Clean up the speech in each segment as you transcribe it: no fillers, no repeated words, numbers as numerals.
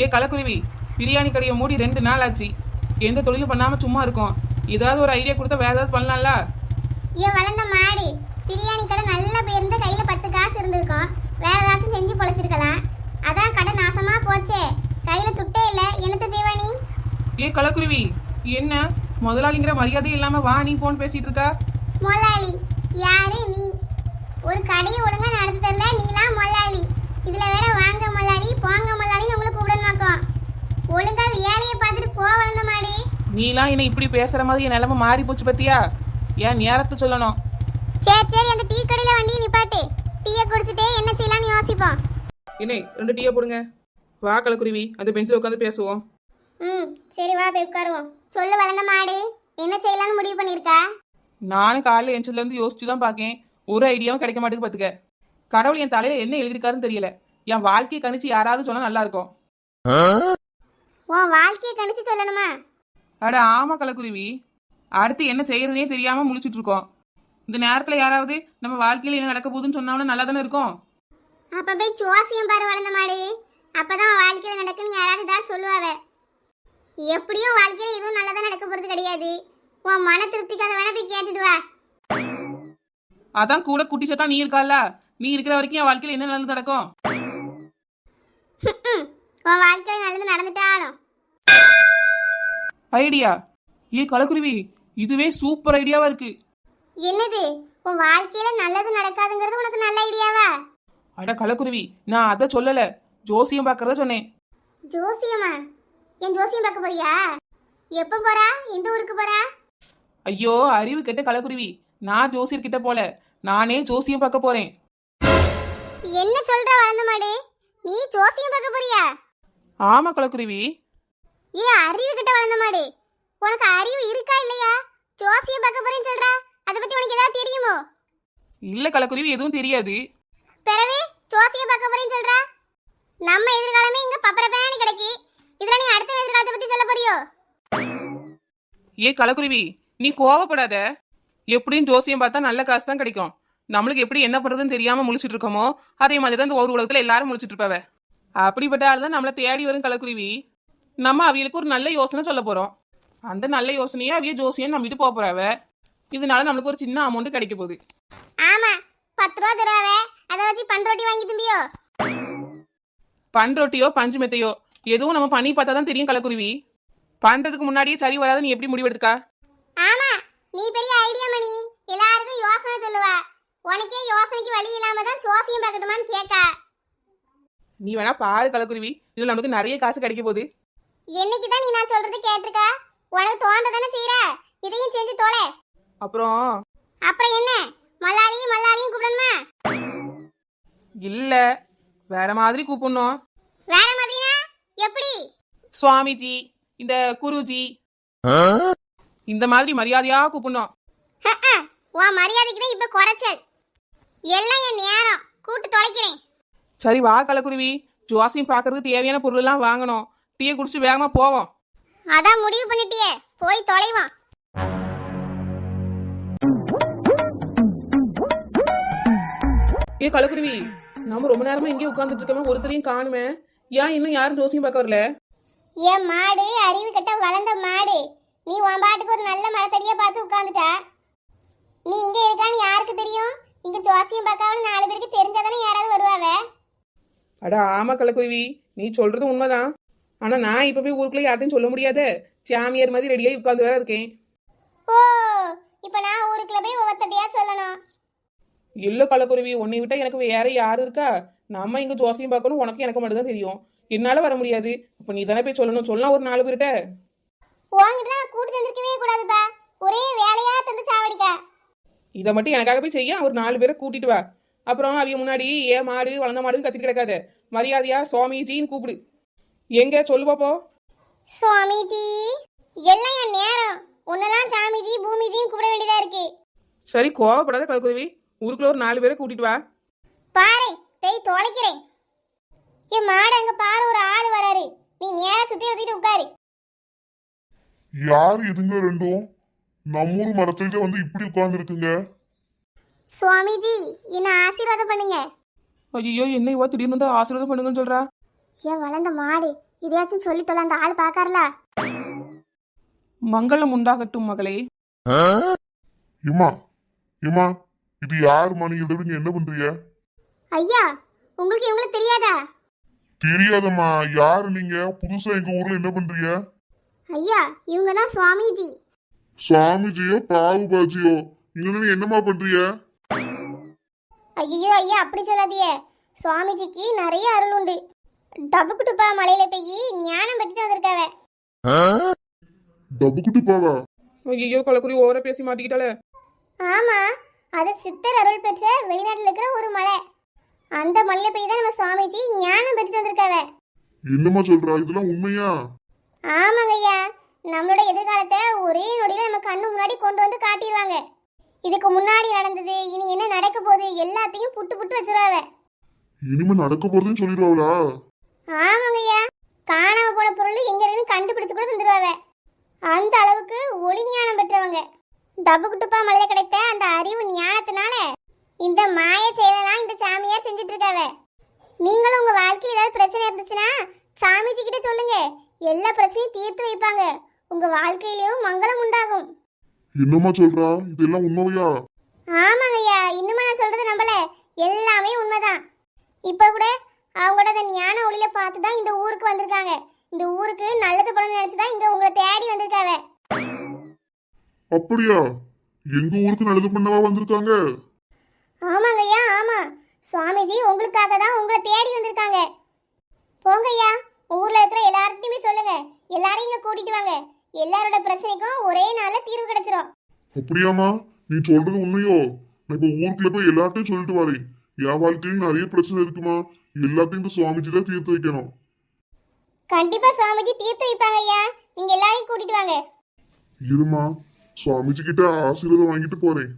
ஏ கலக்குருவி, பிரியாணி கடையை மூடி 2 நாள் ஆச்சு. எந்த தொழிலும் பண்ணாம சும்மா இருக்கோம். ஏதாவது ஒரு ஐடியா கொடுத்தா வேற ஏதாவது பண்ணலாம்ல. ஏன் வளர்ந்த மாடு, பிரியாணி கடை நல்லா போயிருந்த கையில 10 காசு இருந்திருக்கும். வேற ஏதாச்சும் செஞ்சு பொழைச்சிருக்கலாம். அதான் கடை நாசமா போச்சே. கையில துட்டே இல்ல, என்னத்த செய்வா நீ? ஏ கலக்குருவி, என்ன முதலாளிங்கிற மரியாதை இல்லாம வா நீ போன் பேசிட்டு இருக்கா? மொலாளி யாரு நீ? ஒரு கடையை ஒழுங்கா நடத்தி தரல, நீலாம் மொலாளி. இதுல வேற வாங்க மொலாளி போங்க மொலாளின்னு உங்களை கூப்பிடமாக்கோம். ஒழுங்கா வேலையை பார்த்துட்டு போ வளர்ந்த மாடு. நீலாம் என்ன இப்படி பேசுற மாதிரி என் நிலைமை மாறி போச்சு பத்தியா? ஏன் நேரத்தை சொல்லணும். சரி சரி, அந்த டீ கடையில வண்டியை நிப்பாட்டு. டீயை குடிச்சிட்டே என்ன செய்யலாம்னு யோசிப்போம். என்ன 2 டீயை போடுங்க. வா கலக்குருவி, அந்த பெஞ்சில் உட்காந்து பேசுவோம். சரி வா போய் உட்காருவோம். சொல்லு வளர்ந்த மாடு, என்ன செய்யலாம்னு முடிவு பண்ணிருக்கா? நானும் காலையில் எஞ்சதுல இருந்து யோசிச்சு தான் பார்க்கேன். ஒரு ஐடியாவும் கிடைக்க மாட்டேங்குது பாத்துக்க. கடவுள் என் தலையில என்ன எழுதிருக்காருன்னு தெரியல. என் வாழ்க்கையை கணிச்சு யாராவது சொன்னா நல்லா இருக்கும். உன் வாழ்க்கையை கணிச்சு சொல்லணுமா? அட ஆமா கலக்குருவி, அடுத்து என்ன செய்யறதே தெரியாம முழிச்சிட்டு இருக்கோம். இந்த நேரத்துல யாராவது நம்ம வாழ்க்கையில என்ன நடக்க போகுதுன்னு சொன்னாலும் நல்லா தானே இருக்கும். அப்ப போய் ஜோசியம் பாரு வளர்ந்த மாடு. அப்பதான் உன் வாழ்க்கையில நடக்குன்னு யாராவது தான் சொல்லுவாவ. எப்படியும் வாழ்க்கையில எதுவும் நல்லதா நடக்க போறது கிடையாது. உன் மன திருப்திக்காக வேணா போய் கேட்டுட்டு வா. அதான் கூட குட்டி சத்தா நீ இருக்கால, நீ இருக்கிற வரைக்கும் என் வாழ்க்கையில என்ன நல்லது நடக்கும்? உன் வாழ்க்கையில நல்லது நடந்துட்டாலும் ஐடியா. ஏ கலக்குருவி, இதுவே சூப்பர் ஐடியாவா இருக்கு. என்னது? உன் வாழ்க்கையில நல்லது நடக்காதுங்கிறது உனக்கு நல்ல ஐடியாவா? அட கலக்குருவி, நான் அதை சொல்லல, ஜோசியம் பார்க்கறத சொன்னேன். ஜோசியமா? என் ஜோசியம் பார்க்க போறியா? எப்ப போறா? எந்த ஊருக்கு போறா? ஐயோ அறிவு கெட்ட கலக்குருவி, நான் ஜோசியர் கிட்ட போல, நானே ஜோசியம் பார்க்க போறேன். என்ன சொல்ற வளர்ந்த மாடு? நீ ஜோசியம் பார்க்க போறியா? ஆமா கலக்குருவி. ஏன் அறிவு கிட்ட வளர்ந்த மாடு, உனக்கு அறிவு இருக்கா இல்லையா? ஜோசியம் பார்க்க போறேன்னு சொல்றா, அத பத்தி உனக்கு ஏதாவது தெரியுமோ? இல்ல கலக்குருவி, எதுவும் தெரியாது. பிறவே ஜோசியம் பார்க்க போறேன்னு சொல்றா. நம்ம எதிர்காலமே இங்க பப்பரப்பேன்னு கிடக்கு. இதுல நீ அடுத்த எதிர்காலத்தை பத்தி சொல்ல போறியோ? ஏ கலக்குருவி, நீ கோவப்படாத. எப்படியும் ஜோசியம் பார்த்தா நல்ல காசு தான் கிடைக்கும். நம்மளுக்கு எப்படி என்ன பண்றதுன்னு தெரியாம முழிச்சிட்டு இருக்கோமோ அதே மாதிரி தான் இந்த ஒரு உலகத்துல எல்லாரும் முழிச்சிட்டு இருப்பாவ. அப்படிப்பட்ட ஆள் தான் நம்மள தேடி வரும் கலக்குருவி. நம்ம அவியலுக்கு ஒரு நல்ல யோசனை சொல்ல போறோம். அந்த நல்ல யோசனையே அவிய ஜோசியம் நம்பிட்டு போக போறாவ. இதனால நம்மளுக்கு ஒரு சின்ன அமௌண்ட் கிடைக்க போகுது. ஆமா, 10 ரூபா தருவாவே, அதை வச்சு பண்ரோட்டி வாங்கி திம்பியோ? பண்ரொட்டியோ பஞ்சு மெத்தையோ எதுவும் நம்ம பண்ணி பார்த்தா தான் தெரியும் கலக்குருவி. பண்றதுக்கு முன்னாடியே சரி வராது நீ எப்படி முடிவெடுக்கா? ஆமா, நீ பெரிய ஐடியா மணி. எல்லாருக்கும் யோசனை சொல்லுவா. உனக்கே யோசனைக்கு வழி இல்லாம தான் ஜோசியம் பார்க்கட்டுமான்னு கேட்கா. நீ வேணா பாரு கலக்குருவி, இதுல நமக்கு நிறைய காசு கிடைக்க போகுது. என்னைக்கு தான் நீ நான் சொல்றது கேட்டிருக்கா? உனக்கு தோன்றதானே செய்யற, இதையும் செஞ்சு தோலை. அப்புறம் என்ன, மல்லாளியும் மல்லாளியும் கூப்பிடணுமா? இல்ல, வேற மாதிரி கூப்பிடணும். வேற மாதிரினா எப்படி? சுவாமிஜி, இந்த குருஜி, இந்த மாதிரி மரியாதையா கூப்பிடணும். உன் மரியாதைக்கு தான் இப்ப குறைச்சல். எல்லாம் என் நேரம், கூட்டு தொலைக்கிறேன். சரி வா கலக்குருவி, ஜோசியம் பார்க்கறதுக்கு தேவையான பொருள் எல்லாம் வாங்கணும். டீயை குடிச்சு வேகமா போவோம். அதான் முடிவு பண்ணிட்டியே, போய் தொலைவான். ஏ கலக்குருவி, நம்ம ரொம்ப நேரமா இங்கே உட்கார்ந்துட்டு இருக்கோமே, ஒருத்தரையும் காணுமே. ஏன் இன்னும் யாரும் ஜோசியம் பார்க்க வரல? என் மாடு அறிவு கட்ட வளர்ந்த மாடு. நீ உன் பாட்டுக்கு ஒரு நல்ல மரத்தடியா பார்த்து உட்கார்ந்துட்டா. நீ இங்க இருக்கான்னு யாருக்கு தெரியும்? இங்க ஜோசியம் பார்க்காம 4 பேருக்கு தெரிஞ்சாதானே யாராவது வருவாவ. அட ஆமா கலக்குருவி, நீ சொல்றது உண்மைதான். ஆனா நான் இப்ப போய் ஊருக்குள்ள யார்ட்டையும் சொல்ல முடியாத. சாமியார் மாதிரி ரெடியாகி உட்கார்ந்து வேற இருக்கேன். ஓ, இப்ப நான் ஊருக்குள்ள போய் ஒவ்வொருத்தட்டியா சொல்லணும்? இல்ல கலக்குருவி, உன்னை விட்டா எனக்கு வேற யாரு இருக்கா? நம்ம இங்க ஜோசியம் பார்க்கணும், உனக்கு எனக்கு மட்டும் தான் தெரியும். என்னால வர முடியாது. அப்ப நீ தானே போய் சொல்லணும். சொல்லலாம் ஒரு 4 பேர்கிட்ட. உன்கிட்ட நான் கூட்டு தந்திருக்கவே கூடாதுப்பா. ஒரே வேலையா தந்து சாவடிக்கா. இதை மட்டும் எனக்காக போய் செய்ய ஒரு 4 பேரை கூட்டிட்டு வா. அப்புறம் அவிய முன்னாடி ஏ மாடு வளர்ந்த மாடுன்னு கத்திட்டு கிடக்காத. மரியாதையா சுவாமிஜின்னு கூப்பிடு. எங்க சொல்லு பாப்போ. சுவாமிஜி, எல்லாம் என் நேரம். உன்னெல்லாம் சாமிஜி பூமிஜின்னு கூப்பிட வேண்டியதா இருக்கு. சரி கோவப்படாத கலக்குருவி, ஊருக்குள்ள ஒரு 4 பேரை கூட்டிட்டு வா. பாரு, போய் தொலைக்கிறேன். என் மாடு அங்க பாரு, ஒரு ஆள் வராரு. நீ நேரா சுத்தி சுத்திட்டு உட்காரு. யார் இதுங்க ரெண்டும்? நம்மூர் மரத்துல வந்து இப்படி உட்கார்ந்து இருக்குங்க. சுவாமிஜி, என்ன ஆசீர்வாதம் பண்ணுங்க. ஐயோ என்ன இவா திடீர்னு வந்து ஆசீர்வாதம் பண்ணுங்கன்னு சொல்றா. ஏன் வளர்ந்த மாடு, இதையாச்சும் சொல்லி தொலை, அந்த ஆள் பாக்கார்ல. மங்களம் உண்டாகட்டும் மகளே. இம்மா இம்மா இது யாருமா? நீங்க இங்க என்ன பண்றீங்க? ஐயா, உங்களுக்கு இவங்களுக்கு தெரியாதா? தெரியாதம்மா. யாரு நீங்க? புதுசா எங்க ஊர்ல என்ன பண்றீங்க? ஐயா, இவங்க தான் சுவாமிஜி. சுவாமிஜியோ பாவு பாஜியோ? இங்க என்னம்மா பண்றீங்க? ஐயோ ஐயா, அப்படி சொல்லாதியே. சுவாமிஜிக்கு நிறைய அருள் உண்டு. டபுக்கு டுப்பா மலையில போய் ஞானம் பெற்றுட்டு வந்திருக்காவ. டபுக்குட்டி பாவா? ஐயோ கலக்குரி ஓவரா பேசி மாட்டிக்கிட்டாலே. ஆமா, அது சித்தர் அருள் பெற்ற வெளிநாட்டுல இருக்கிற ஒரு மலை. அந்த மலையில போய் தான் நம்ம சுவாமிஜி ஞானம் பெற்றுட்டு வந்திருக்காவ. என்னம்மா சொல்றா? இதெல்லாம் உண்மையா? ஆமாங்க ஐயா, நம்மளோட எதிர்காலத்தை ஒரே நொடியில நம்ம கண்ணு முன்னாடி கொண்டு வந்து காட்டிடுவாங்க. இதுக்கு முன்னாடி நடந்தது, இனி என்ன நடக்க போகுது எல்லாத்தையும் புட்டு புட்டு வச்சிருவாவ. இனிமே நடக்க போறதுன்னு சொல்லிடுவாங்களா? ஆமாங்க ஐயா, காணாம போன பொருள் எங்க இருக்குன்னு கண்டுபிடிச்சு கூட தந்துருவாவ. அந்த அளவுக்கு ஒளி ஞானம் பெற்றவங்க. டபுக்குட்டுப்பா மலையில கிடைத்த அந்த அறிவு ஞானத்தினால இந்த மாய செயலெல்லாம் இந்த சாமியார் செஞ்சுட்டு இருக்காவ. நீங்களும் உங்க வாழ்க்கையில் ஏதாவது பிரச்சனை இருந்துச்சுன்னா சாமிஜி கிட்ட சொல்லுங்க, எல்லா பிரச்சனையும் தீர்த்து வைப்பாங்க. உங்க வாழ்க்கையிலயும் மங்களம் உண்டாகும். என்னம்மா சொல்றா? இதெல்லாம் உண்மையா? ஆமாங்க ஐயா, இன்னுமா நான் சொல்றது நம்பல, எல்லாமே உண்மைதான். இப்ப கூட அவங்களோட அந்த ஞான ஒளியில பார்த்து தான் இந்த ஊருக்கு வந்திருக்காங்க. இந்த ஊருக்கு நல்லது பண்ண நினைச்சுதான் இங்க உங்களை தேடி வந்திருக்காவ. அப்படியா? எங்க ஊருக்கு நல்லது பண்ணவா வந்திருக்காங்க? ஆமாங்க ஐயா, ஆமா. சுவாமிஜி உங்களுக்காக தான் உங்களை தேடி வந்திருக்காங்க. போங்க ஐயா, ஊர்ல இருக்கிற எல்லார்கிட்டயுமே சொல்லுங்க, எல்லாரையும் இங்க கூட்டிட்டு வாங்க. எல்லாரோட பிரச்சனைக்கும் ஒரே நாள்ல தீர்வு கிடைச்சிரும். அப்படியாம்மா? நீ சொல்றது உண்மையோ? நான் இப்ப ஊருக்குள்ள போய் எல்லார்ட்டையும் சொல்லிட்டு வரேன். என் வாழ்க்கையிலும் நிறைய பிரச்சனை இருக்குமா, எல்லாத்தையும் இந்த சுவாமிஜி தான் தீர்த்து வைக்கணும். கண்டிப்பா சுவாமிஜி தீர்த்து வைப்பாங்க ஐயா, நீங்க எல்லாரையும் கூட்டிட்டு வாங்க. இருமா, சுவாமிஜி கிட்ட ஆசீர்வாதம் வாங்கிட்டு போறேன்.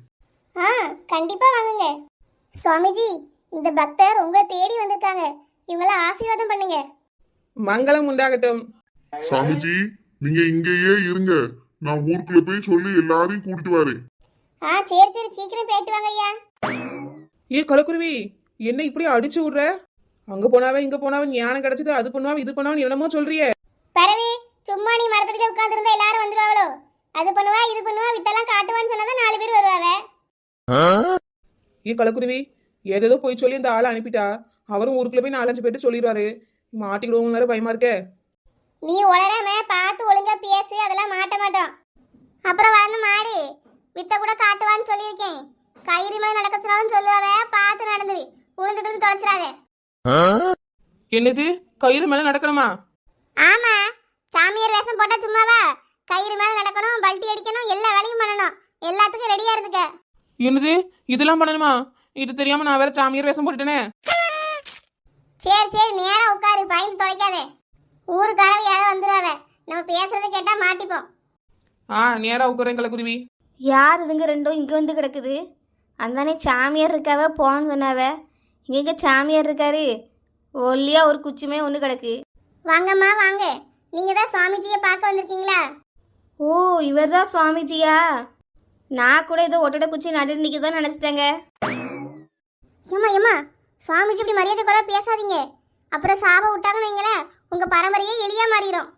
கண்டிப்பா வாங்குங்க. சுவாமிஜி, இந்த பக்தர் உங்களை தேடி வந்திருக்காங்க, இவங்கள ஆசீர்வாதம் பண்ணுங்க. மங்களம் உண்டாகட்டும். சாமிஜி, நீங்க இங்கேயே இருங்க, நான் ஊருக்குள்ள போய் சொல்லி எல்லாரையும் கூட்டிட்டு வரேன். சரி சரி, சீக்கிரம் போயிட்டு வாங்க ஐயா. ஏ கலக்குருவி, என்ன இப்படி அடிச்சு விடுற? அங்க போனாவே இங்க போனாவே ஞானம் கிடைச்சது, அது பண்ணுவா இது பண்ணுவான்னு என்னமோ சொல்றியே. பரவே, சும்மா நீ மரத்துக்கிட்ட உட்கார்ந்து இருந்தா எல்லாரும் வந்துருவாங்களோ? அது பண்ணுவா இது பண்ணுவா வித்தெல்லாம் காட்டுவான்னு சொன்னாதான் 4 பேர் வருவாவ. ஏ கலக்குருவி, ஏதேதோ போய் சொல்லி இந்த ஆளை அனுப்பிட்டா. அவரும் ஊருக்குள்ள போய் 4-5 பேர்ட்டு சொல்லிடுவாரு. மாட்டிக்கிடுவோம் வேற பயமா இருக்க. நீ உளராம பார்த்து ஒழுங்கா பேசு, அதெல்லாம் மாட்ட மாட்டோம். அப்புறம் வளர்ந்து மாடு வித்த கூட காட்டுவான்னு சொல்லியிருக்கேன். கயிறு மேல நடக்க சொன்னாலும் சொல்லுவாவ, பார்த்து நடந்துரு, உளுந்துக்குன்னு தொலைச்சிடாத. என்னது, கயிறு மேல நடக்கணுமா? ஆமா, சாமியார் வேஷம் போட்டா சும்மாவா? கயிறு மேல நடக்கணும், பல்ட்டி அடிக்கணும், எல்லா வேலையும் பண்ணணும். எல்லாத்துக்கும் ரெடியா இருந்துக்க. என்னது, இதெல்லாம் பண்ணணுமா? இது தெரியாம நான் வேற சாமியார் வேஷம் போட்டுட்டேனே. சரி சரி, நேரா உட்காரு, பயந்து தொலைக்காதே. ஊருக்காரவ யாரும் வந்துடுவாவ, நம்ம பேசுறத கேட்டா மாட்டிப்போம். நேரா உட்காரேன் கலக்குருவி. யார் இதுங்க ரெண்டும் இங்கே வந்து கிடக்குது? அந்தானே சாமியார் இருக்காவ போன்னு சொன்னாவ. இங்கே சாமியார் இருக்காரு, ஒல்லியா ஒரு குச்சிமே ஒன்று கிடக்கு. வாங்கம்மா வாங்க, நீங்க தான் சுவாமிஜியை பார்க்க வந்திருக்கீங்களா? ஓ, இவர் தான் சுவாமிஜியா? நான் கூட ஏதோ ஒட்டடை குச்சி நட்டு நிற்கதான் நினச்சிட்டேங்க. ஏம்மா சுவாமிஜி இப்படி மரியாதை குறைவா பேசாதீங்க, அப்புறம் சாபம் விட்டாங்கன்னு வைங்களேன், உங்க பரம்பரையே எளியா மாறிடும்.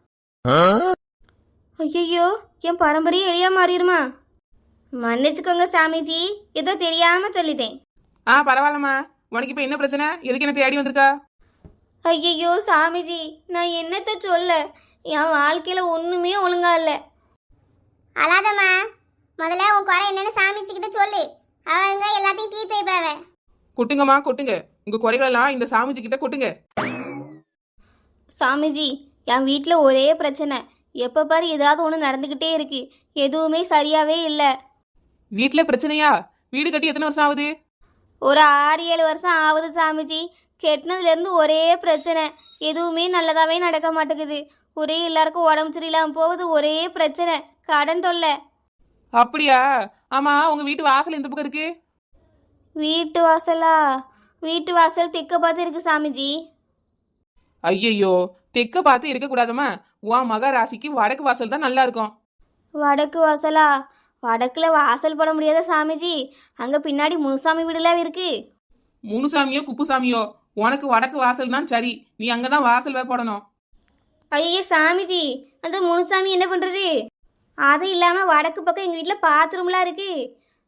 ஐயோ, என் பரம்பரையே எளியா மாறிடுமா? மன்னிச்சுக்கோங்க சாமிஜி, ஏதோ தெரியாம சொல்லிட்டேன். பரவாயில்லம்மா. உனக்கு இப்ப என்ன பிரச்சனை? எதுக்கு என்ன தேடி வந்திருக்கா? ஐயோ சாமிஜி, நான் என்னத்த சொல்ல, என் வாழ்க்கையில ஒண்ணுமே ஒழுங்கா இல்லை. அழாதம்மா, முதல்ல உன் குறை என்னன்னு சாமிஜி கிட்ட சொல்லு, அவங்க எல்லாத்தையும் தீர்த்து வைப்பாவ. கொட்டுங்கம்மா கொட்டுங்க, உங்க குறைகளெல்லாம் இந்த சாமிஜி கிட்ட கொட்டுங்க. சாமிஜி, என் வீட்டில் ஒரே பிரச்சனை, எப்போ பாரு ஏதாவது ஒன்று நடந்துக்கிட்டே இருக்கு, எதுவுமே சரியாவே இல்லை. வீட்டில் பிரச்சனையா? வீடு கட்டி எத்தனை வருஷம் ஆகுது? ஒரு 6-7 வருஷம் ஆகுது சாமிஜி. கெட்டினதுலேருந்து ஒரே பிரச்சனை, எதுவுமே நல்லதாகவே நடக்க மாட்டேங்குது. ஒரே எல்லாருக்கும் உடம்பு சரியில்லாமல் போகுது, ஒரே பிரச்சனை, கடன் தொல்லை. அப்படியா? ஆமா, உங்க வீட்டு வாசல் எந்த பக்கம் இருக்கு? வீட்டு வாசலா? வீட்டு வாசல் தெற்க பார்த்து இருக்கு சாமிஜி. ஐயையோ, தெற்க பார்த்து இருக்கக்கூடாதம்மா. உன் மக ராசிக்கு வடக்கு வாசல் தான் நல்லா இருக்கும். வடக்கு வாசலா? வடக்குல வாசல் போட முடியாத சாமிஜி, அங்கே பின்னாடி முனுசாமி வீடுலாம் இருக்கு. முனுசாமியோ குப்புசாமியோ, உனக்கு வடக்கு வாசல் தான் சரி. நீ அங்கதான் வாசல் போடணும். ஐயோ சாமிஜி, அந்த முனுசாமி என்ன பண்ணுறது? அது இல்லாமல் வடக்கு பக்கம் எங்கள் வீட்டில் பாத்ரூம்லாம் இருக்கு.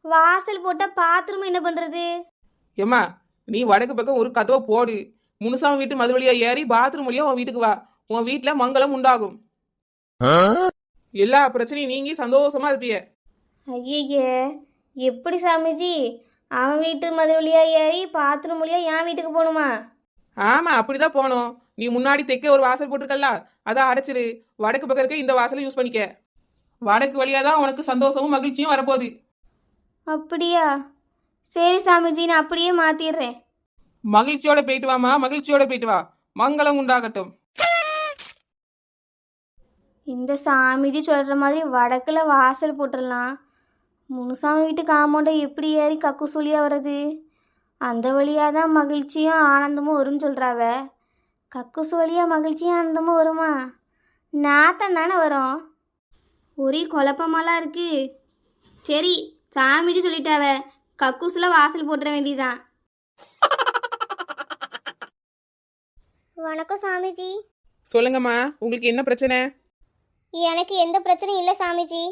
வாசல் போட்டால் பாத்ரூம் என்ன பண்ணுறது? ஏம்மா நீ வடக்கு பக்கம் ஒரு கதவை போடு. முனுசாமி வீட்டு மது வழியா ஏறி பாத்ரூம் வழியா உன் வீட்டுக்கு வா. உன் வீட்டுல மங்களம் உண்டாகும். எல்லா பிரச்சனையும் நீங்கி சந்தோஷமா இருப்பிய. ஐயே, எப்படி சாமிஜி? அவன் வீட்டு மது வழியா ஏறி பாத்ரூம் வழியா என் வீட்டுக்கு போகணுமா? ஆமா அப்படிதான் போகணும். நீ முன்னாடி தெக்க ஒரு வாசல் போட்டிருக்கல்ல, அதை அடைச்சிரு. வடக்கு பக்கம் இருக்க இந்த வாசலை யூஸ் பண்ணிக்க. வடக்கு வழியா தான் உனக்கு சந்தோஷமும் மகிழ்ச்சியும் வரப்போகுது. அப்படியா? சரி சாமிஜி, நான் அப்படியே மாற்றிடுறேன். மகிழ்ச்சியோட போயிட்டு வாமா, மகிழ்ச்சியோட போயிட்டு வா. மங்களம் உண்டாகட்டும். இந்த சாமிஜி சொல்கிற மாதிரி வடக்கில் வாசல் போட்டுடலாம். முனுசாமி வீட்டு காம்பவுண்டை எப்படி ஏறி கக்கு சொல்லியாக வர்றது? அந்த வழியாக தான் மகிழ்ச்சியும் ஆனந்தமும் வரும்னு சொல்கிறாவ. கக்குசு வழியாக மகிழ்ச்சியும் ஆனந்தமும் வருமா? நாத்தம் தானே வரும். ஒரே குழப்பமாலாம் இருக்கு. சரி, சாமிஜி சொல்லிட்டாவ, கக்கூசில் வாசல் போட்டுற வேண்டியதான். வணக்கம் சாமிஜி. சொல்லுங்கம்மா, உங்களுக்கு என்ன பிரச்சனை? எனக்கு எந்த பிரச்சனையும் இல்லை சாமிஜி.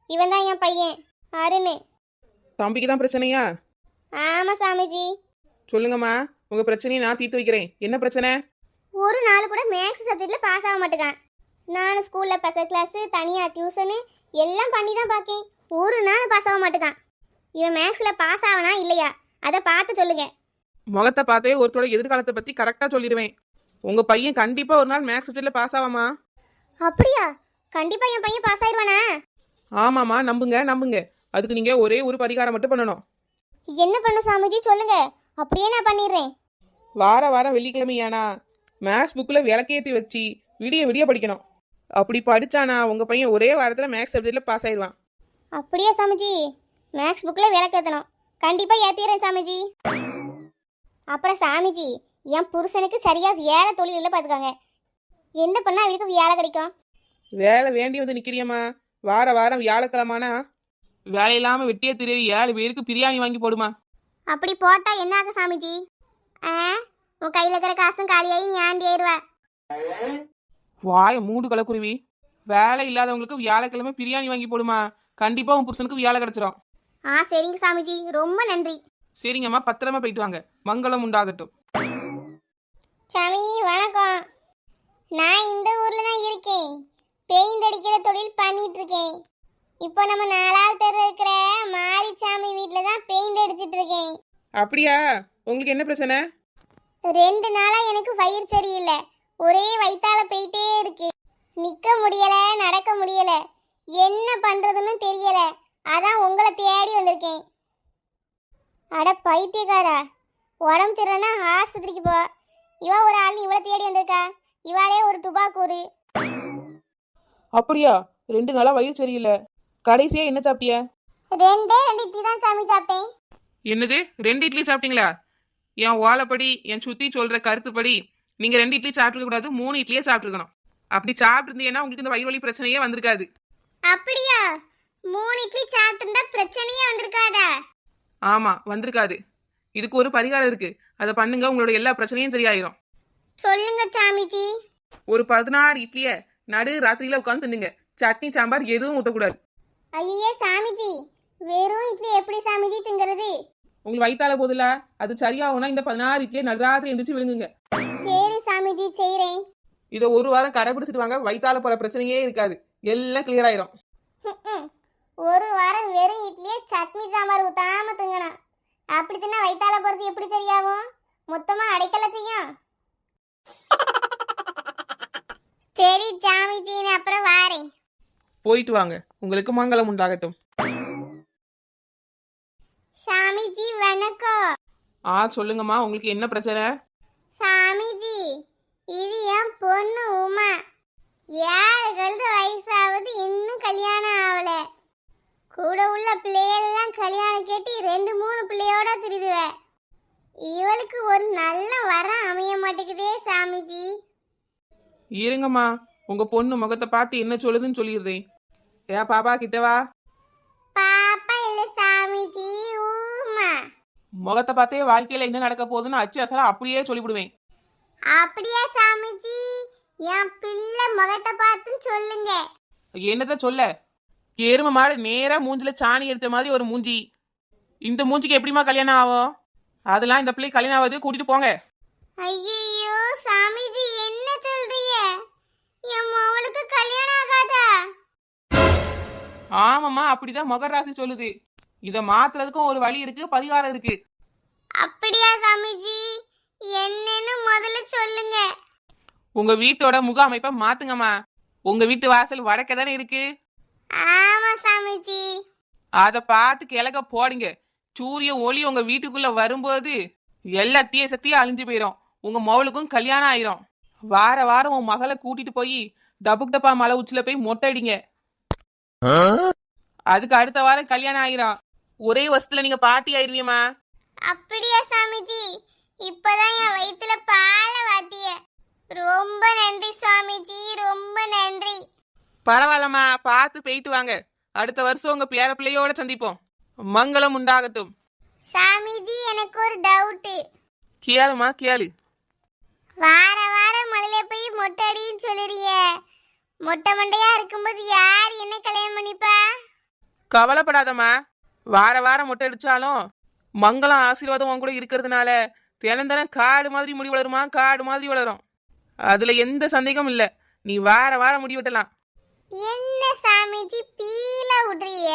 இவன் தான் என் பையன் அருண். தம்பிக்கு தான் பிரச்சனையா? ஆமாம் சாமிஜி. சொல்லுங்கம்மா, உங்க பிரச்சனையை நான் தீர்த்து வைக்கிறேன். என்ன பிரச்சனை? ஒரு நாள் கூட மேக்ஸ் சப்ஜெக்டில் பாஸ் ஆக மாட்டேங்கான். நான் ஸ்கூலில் ஸ்பெஷல் கிளாஸு, தனியாக டியூஷனு எல்லாம் பண்ணி தான் பார்க்கேன். ஒரு நாள் பாஸ் ஆக மாட்டேங்கான். இவன் மேக்ஸில் பாஸ் ஆகனா இல்லையா அதை பார்த்து சொல்லுங்க. முகத்தை பார்த்தே ஒருத்தரோட எதிர்காலத்தை பத்தி கரெக்டா சொல்லிடுவேன். உங்க பையன் கண்டிப்பா ஒரு நாள் மேக்ஸ் சப்ஜெக்ட்ல பாஸ் ஆவாமா? அப்படியா? கண்டிப்பாக என் பையன் பாஸ் ஆயிடுவானா? ஆமாமா, நம்புங்க நம்புங்க. அதுக்கு நீங்க ஒரே ஒரு பரிகாரம் மட்டும் பண்ணணும். என்ன பண்ண சாமிஜி சொல்லுங்க, அப்படியே நான் பண்ணிடுறேன். வார வாரம் வெள்ளிக்கிழமையானா மேக்ஸ் புக்கில் விளக்கேற்றி வச்சு விடிய விடிய படிக்கணும். அப்படி படிச்சானா உங்க பையன் ஒரே வாரத்தில் மேக்ஸ் சப்ஜெக்ட்ல பாஸ் ஆயிடுவான். அப்படியா சாமிஜி? மேக்ஸ் புக்கில் விளக்கேற்றணும். கண்டிப்பாக ஏற்றிடுறேன் சாமிஜி. அப்புறம் சாமிஜி, என் புருஷனுக்கு சரியாக வேலை தொழில் இல்லை பார்த்துக்காங்க. என்ன பண்ணால் அவளுக்கு வேலை கிடைக்கும்? வேலை வேண்டி வந்து நிக்கிறியம்மா. வார வாரம் வியாழக்கிழமானா வேலை இல்லாமல் வெட்டியே திரிய 7 பேருக்கு பிரியாணி வாங்கி போடுமா. அப்படி போட்டால் என்ன ஆகும் சாமிஜி? உன் கையில் இருக்கிற காசும் காலியாகி நீ ஆண்டி ஆயிடுவா. வாய மூடு கலக்குருவி. வேலை இல்லாதவங்களுக்கு வியாழக்கிழமை பிரியாணி வாங்கி போடுமா. கண்டிப்பா உன் புருஷனுக்கு வேலை கிடைச்சிரும். சரிங்க சாமிஜி, ரொம்ப நன்றி. சரிங்கம்மா, பத்திரமா போயிட்டு வாங்க. மங்களம் உண்டாகட்டும். சாமி வணக்கம். நான் இந்த ஊரில் தான் இருக்கேன். பெயிண்ட் அடிக்கிற தொழில் பண்ணிட்டு இருக்கேன். இப்போ நம்ம 4வது தெரு இருக்கிற மாரிச்சாமி வீட்டில் தான் பெயிண்ட் அடிச்சிட்டு இருக்கேன். அப்படியா? உங்களுக்கு என்ன பிரச்சனை? 2 நாளா எனக்கு வயிறு சரியில்லை. ஒரே வயித்தால போயிட்டே இருக்கு. நிக்க முடியல, நடக்க முடியல. என்ன பண்றதுன்னு தெரியல. அதான் உங்களை தேடி வந்திருக்கேன். அட பைத்தியக்காரா, உடம்பு சரியில்லைன்னா ஆஸ்பத்திரிக்கு போ. இவ ஒரு ஆள் இவளை தேடி வந்திருக்கா. இவாளே ஒரு டுபாக்கூரு. அப்படியா? 2 நாளா வயிறு சரியில்லை. கடைசியா என்ன சாப்பிட்டிய? 2 இட்லி தான் சாமி சாப்பிட்டேன். என்னது, 2 இட்லி சாப்பிட்டீங்களா? என் ஓலைப்படி, என் சுத்தி சொல்ற கருத்துப்படி நீங்க 2 இட்லி சாப்பிட்டுருக்க கூடாது, 3 இட்லியே சாப்பிட்டுருக்கணும். அப்படி சாப்பிட்டுருந்தீங்கன்னா உங்களுக்கு இந்த வயிறு வலி பிரச்சனையே வந்திருக்காது. அப்படியா? 3 இட்லி சாப்பிட்டுருந்தா பிரச்சனையே வந்திருக்காதா? ஆமா, வந்திருக்காது. இதுக்கு ஒரு பரிகாரம் இருக்கு. அதை பண்ணுங்க, உங்களோட எல்லா பிரச்சனையும் சரியாயிரும். சொல்லுங்க சாமிஜி. ஒரு 16 இட்லிய நடு ராத்திரியில உட்காந்து தின்னுங்க. சட்னி சாம்பார் எதுவும் ஊற்றக்கூடாது. ஐயே சாமிஜி, வெறும் இட்லி எப்படி சாமிஜி திங்கிறது? உங்களுக்கு வயித்தால போதில்ல, அது சரியாகும்னா இந்த 16 இட்லியை நடுராத்திரி எந்திரிச்சு விழுங்குங்க. சரி சாமிஜி, செய்றேன். இதை ஒரு வாரம் கடைபிடிச்சிட்டு வாங்க. வயித்தால போற பிரச்சனையே இருக்காது, எல்லாம் கிளியர் ஆயிரும். ஒரு வாரம் வெறும் இட்லியே சட்னி சாம்பார் ஊத்தாம திங்கணும். அப்படி தின்னா வயித்தால போறது எப்படி சரியாகும்? மொத்தமா அடைக்கல செய்யும். சரி சாமிஜி, நான் அப்புறம் வாரேன். போயிட்டு வாங்க, உங்களுக்கு மங்களம் உண்டாகட்டும். சாமிஜி வணக்கம். சொல்லுங்கம்மா, உங்களுக்கு என்ன பிரச்சனை? சாமிஜி, இது என் பொண்ணு உமா. 7 கழுத வயசாவது, இன்னும் கல்யாணம் ஆகல. கூட உள்ள பிள்ளையெல்லாம் கல்யாணம் கேட்டு 2-3 பிள்ளையோட திரிதுவ. இவளுக்கு ஒரு நல்ல வரம் அமைய மாட்டேங்குதே சாமிஜி. இருங்கம்மா, உங்க பொண்ணு முகத்தை பார்த்து என்ன சொல்லுதுன்னு சொல்லிடுறேன். ஏன் பாப்பா கிட்ட வா. பாப்பா இல்ல சாமிஜி, ஊமா. முகத்தை பார்த்தே வாழ்க்கையில என்ன நடக்க போகுதுன்னு அச்சு அசலா அப்படியே சொல்லிவிடுவேன். அப்படியா சாமிஜி? என் பிள்ளை முகத்தை பார்த்து சொல்லுங்க. என்னத்த சொல்ல, எருமை மாடு நேரா மூஞ்சில சாணி எடுத்த மாதிரி ஒரு மூஞ்சி. இந்த மூஞ்சிக்கு எப்படிமா கல்யாணம் ஆகும்? அதெல்லாம் இந்த பிள்ளை கல்யாணம் ஆகுது, கூட்டிட்டு போங்க. ஐயோ சாமிஜி, என்ன சொல்றீங்க? என் மவளுக்கு கல்யாணம் ஆகாதா? ஆமாம்மா, அப்படிதான் மகர ராசி சொல்லுது. இத மாத்துறதுக்கும் ஒரு வழி இருக்கு, பரிகாரம் இருக்கு. அப்படியா சாமிஜி? என்னன்னு முதல்ல சொல்லுங்க. உங்க வீட்டோட முக அமைப்பை மாத்துங்கம்மா. உங்க வீட்டு வாசல் வடக்க தானே இருக்கு. ஆமா சாமிஜி. அத பார்த்து கிழக்க போடுங்க. சூரிய ஒளி உங்க வீட்டுக்குள்ள வரும்போது எல்லா தீய சக்தியும் அழிஞ்சு போயிடும். உங்க மவளுக்கும் கல்யாணம் ஆயிரும். வார வாரம் உன் மகளை கூட்டிட்டு போய் டபுக் டப்பா மலை உச்சில போய் மொட்டை அடிங்க. அதுக்கு அடுத்த வாரம் கல்யாணம் ஆயிரும். ஒரே வருஷத்துல நீங்க பாட்டி ஆயிருவீமா. அப்படியா சாமிஜி? இப்பதான் என் வயித்துல பால வாத்திய. ரொம்ப நன்றி சுவாமிஜி, ரொம்ப நன்றி. பரவாயில்லம்மா, பார்த்து போயிட்டு வாங்க. அடுத்த வருஷம் உங்க பேர பிள்ளையோட சந்திப்போம். மங்களம் உண்டாகட்டும். சாமிஜி, எனக்கு ஒரு டவுட். கேளுமா கேளு. வார வாரம் மலையில போய் மொட்டை அடின்னு சொல்லுறிய, மொட்டை மண்டையா இருக்கும்போது யார் என்ன கல்யாணம் பண்ணிப்பா? கவலைப்படாதம்மா. வார வாரம் மொட்டை அடிச்சாலும் மங்களம் ஆசீர்வாதம் உன் கூட இருக்கிறதுனால தினம் தினம் காடு மாதிரி முடி வளருமா, காடு மாதிரி வளரும். அதுல எந்த சந்தேகமும் இல்ல. நீ வார வாரம் முடி வெட்டலாம். என்ன சாமிஜி பீல விடுறிய?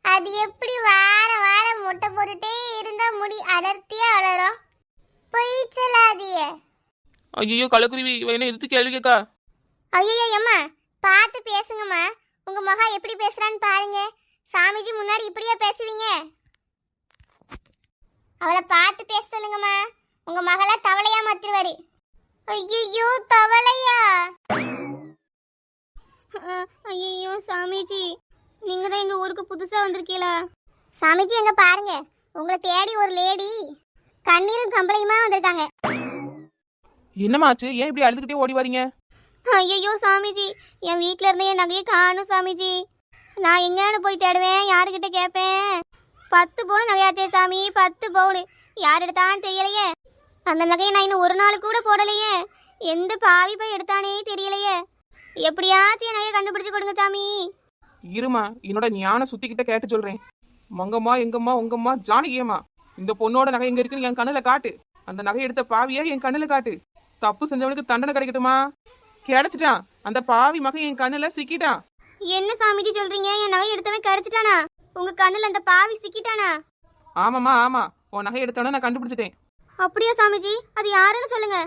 அது எப்படி வார வாரம் மொட்டை போட்டுட்டே இருந்தா முடி அடர்த்தியா வளரும்? பொய் சொல்லாதிய. ஐயோ கலக்குருவி, என்ன எதிர்த்து கேள்வி கேட்கா? ஐயோ அம்மா, பார்த்து பேசுங்கம்மா. உங்க மகா எப்படி பேசுறான்னு பாருங்க. சாமிஜி முன்னாடி இப்படியா பேசுவீங்க? அவளை பார்த்து பேச சொல்லுங்கம்மா. உங்க மகளா தவளையா மாத்திருவாரு. ஐயோ தவளையா? ஐயோ சாமிஜி, நீங்க தான் எங்க ஊருக்கு புதுசா வந்திருக்கீங்களா? சாமிஜி எங்க பாருங்க, உங்களை தேடி ஒரு லேடி கண்ணீரும் கம்பளையுமா வந்திருக்காங்க. என்னமாச்சு? ஏன் இப்படி அழுதுகிட்டே ஓடி வரீங்க? ஐயோ சாமிஜி, என் வீட்டில் இருந்தே என் நகையை காணும் சாமிஜி. நான் எங்கேன்னு போய் தேடுவேன், யாருக்கிட்ட கேட்பேன்? 10 பவுன் நகையாச்சே சாமி, 10 பவுன். யார் எடுத்தான்னு தெரியலையே. அந்த நகையை நான் இன்னும் ஒரு நாள் கூட போடலையே. எந்த பாவி போய் எடுத்தானே தெரியலையே. எப்படியாச்சும் என் நகையை கண்டுபிடிச்சு கொடுங்க சாமி. இருமா, என்னோட ஞான சுத்திக்கிட்ட கேட்டு சொல்றேன். மங்கம்மா, எங்கம்மா, உங்கம்மா, ஜானகியம்மா, இந்த பொண்ணோட நகை எங்க இருக்குன்னு என் கண்ணுல காட்டு. அந்த நகை எடுத்த பாவியா என் கண்ணுல காட்டு. தப்பு செஞ்சவனுக்கு தண்டனை கிடைக்கட்டுமா? கிடைச்சிட்டான். அந்த பாவி மகன் என் கண்ணுல சிக்கிட்டான். என்ன சாமிஜி சொல்றீங்க? என் நகை எடுத்தவன் கிடைச்சிட்டானா? உங்க கண்ணுல அந்த பாவி சிக்கிட்டானா? ஆமாம்மா, ஆமா. உன் நகை எடுத்தவன நான் கண்டுபிடிச்சிட்டேன். அப்படியா சாமிஜி? அது யாருன்னு சொல்லுங்க.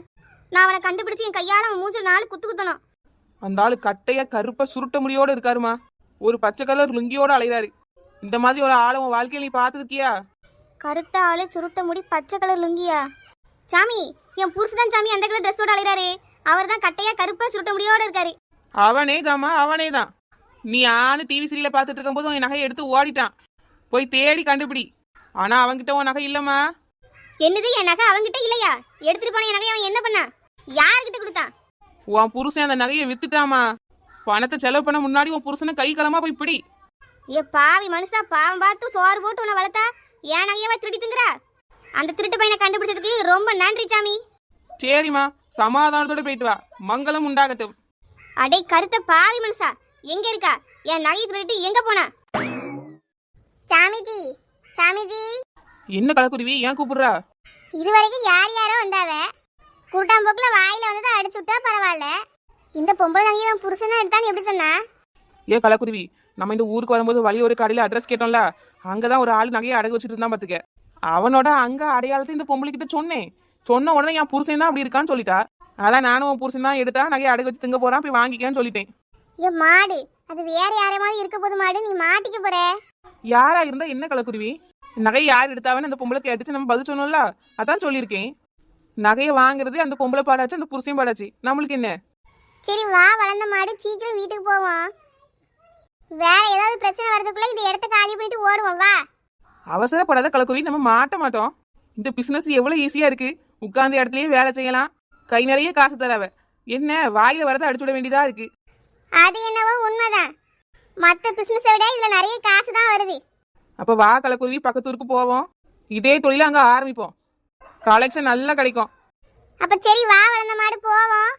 நான் அவனை கண்டுபிடிச்சு என் கையால அவன் மூஞ்சில் 4 குத்து குத்தணும். அந்த ஆளு கட்டையா கருப்பா சுருட்ட முடியோட இருக்காருமா. ஒரு பச்சை கலர் லுங்கியோட அலைகிறாரு. இந்த மாதிரி ஒரு ஆளை உன் வாழ்க்கையில நீ பார்த்துருக்கியா? கருத்த ஆளு, சுருட்ட முடி, பச்சை கலர் லுங்கியா? சாமி, என் புருஷன் சாமி அந்த கலர் ட்ரெஸ்ஸோட அலைகிறாரு. அவர் தான் கட்டையா கருப்பா சுருட்ட முடியோட இருக்காரு. அவனே தாம்மா, அவனே தான். நீ ஆணு டிவி சீரியல பார்த்துட்டு இருக்கும் போது உன் நகையை எடுத்து ஓடிட்டான். போய் தேடி கண்டுபிடி. ஆனா அவன்கிட்ட உன் நகை இல்லம்மா. என்னது, என் நகை அவன்கிட்ட இல்லையா? எடுத்துட்டு போன என் நகையை அவன் என்ன பண்ணா? யாருக்கிட்ட கொடுத்தான்? உன் புருஷன் அந்த நகையை வித்துட்டாமா. பணத்தை செலவு பண்ண முன்னாடி உன் புருஷனை கை களமா போய் பிடி. ஏ பாவி மனுஷா, பாவம் பார்த்து சோறு போட்டு உன்னை வளர்த்தா என் நகையவா திருடி திங்குறா? அந்த திருட்டு பையனை கண்டுபிடிச்சதுக்கு ரொம்ப நன்றி சாமி. சரிம்மா, சமாதானத்தோட போயிட்டு வா. மங்களம் உண்டாகட்டும். அடே கருத்த பாவி மனுஷா, எங்க இருக்கா? என் நகை திருட்டு எங்க போனா? சாமிஜி, சாமிஜி, என்ன கலக்குருவி, ஏன் கூப்பிடுறா? இது வரைக்கும் யார் யாரோ வந்தாவ. குருட்டாம்போக்குல வாயில வந்து அடிச்சு விட்டா பரவாயில்ல. இந்த பொம்பளை நகையை அவன் புருஷனா எடுத்தான்னு எப்படி சொன்னா? ஏன் கலக்குருவி, நம்ம இந்த ஊருக்கு வரும்போது வழி ஒரு கடையில அட்ரஸ் கேட்டோம்ல, அங்கதான் ஒரு ஆள் நகையை அடகு வச்சுட்டு இருந்தான் பாத்துக்க. அவனோட அங்க அடையாளத்தை இந்த பொம்பளை கிட்ட சொன்னேன். சொன்ன உடனே என் புருஷன் தான் அப்படி இருக்கான்னு சொல்லிட்டா. அதான் நானும் உன் புருஷன் தான் எடுத்தா நகையை அடகு வச்சு திங்க போறான், போய் வாங்கிக்கன்னு சொல்லிட்டேன். ஏன் மாடு, அது வேற யாரே மாதிரி இருக்க போது மாடு, நீ மாட்டிக்க போற. யாரா இருந்தா என்ன கலக்குருவி? நகை யார் எடுத்தாவன்னு அந்த பொம்பளை கேட்டுச்சு, நம்ம பதில் சொன்னோம்ல, அதான் சொல்லியிருக்கேன். நகையை வாங்குறது அந்த பொம்பளை பாடாச்சு, அந்த புருஷன் பாடாச்சு, நம்மளுக்கு என்ன? சரி வா வளர்ந்த மாடு, சீக்கிரம் வீட்டுக்கு போவோம். வேற ஏதாவது பிரச்சனை வரதுக்குள்ள இந்த இடத்த காலி பண்ணிட்டு ஓடுவோம். வா. அவசரப்படாத கலக்குருவி, நம்ம மாட்ட மாட்டோம். இந்த பிசினஸ் எவ்வளவு ஈஸியா இருக்கு. உட்கார்ந்த இடத்துலயே வேலை செய்யலாம். கை நிறைய காசு தரவ. என்ன வாயில வரத அடிச்சு விட வேண்டியதா இருக்கு. அது என்னவோ உண்மைதான். மத்த பிசினஸை விட இதுல நிறைய காசு தான் வருது. அப்ப வா கலக்குருவி, பக்கத்தூருக்கு போவோம். இதே தொழில அங்க ஆரம்பிப்போம். கலெக்ஷன் நல்லா கிடைக்கும். அப்ப சரி வா வளர்ந்த மாடு போவோம்.